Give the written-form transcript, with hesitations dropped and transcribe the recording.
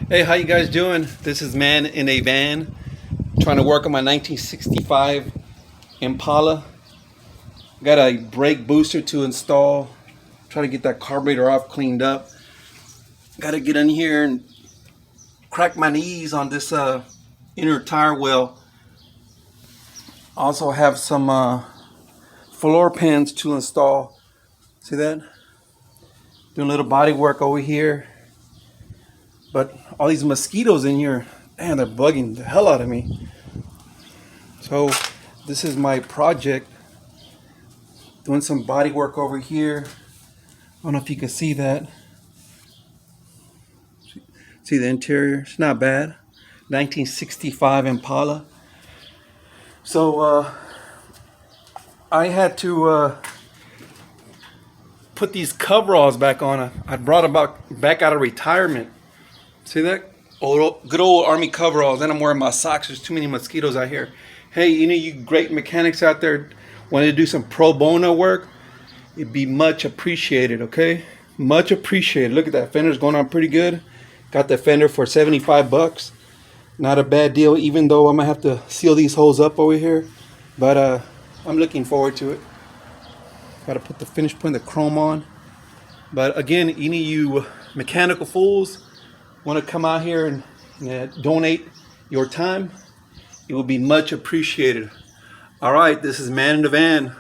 Hey, how you guys doing? This is Man in a Van, trying to work on my 1965 Impala. Got a brake booster to install. Try to get that carburetor off, cleaned up. Got to get in here and crack my knees on this inner tire well. Also have some floor pans to install. See that? Doing a little body work over here. But all these mosquitoes in here, man, they're bugging the hell out of me. So this is my project. Doing some body work over here. I don't know if you can see that. See the interior? It's not bad. 1965 Impala. So I had to put these coveralls back on. I brought them back out of retirement. See that? Good old army coveralls. Then I'm wearing my socks. There's too many mosquitoes out here. Hey, any of you great mechanics out there wanting to do some pro bono work? It'd be much appreciated, okay? Much appreciated. Look at that. Fender's going on pretty good. Got the fender for 75 bucks. Not a bad deal, even though I'm gonna have to seal these holes up over here. But I'm looking forward to it. Gotta putting the chrome on. But again, any of you mechanical fools want to come out here and donate your time, it will be much appreciated. All right, this is Man in the Van.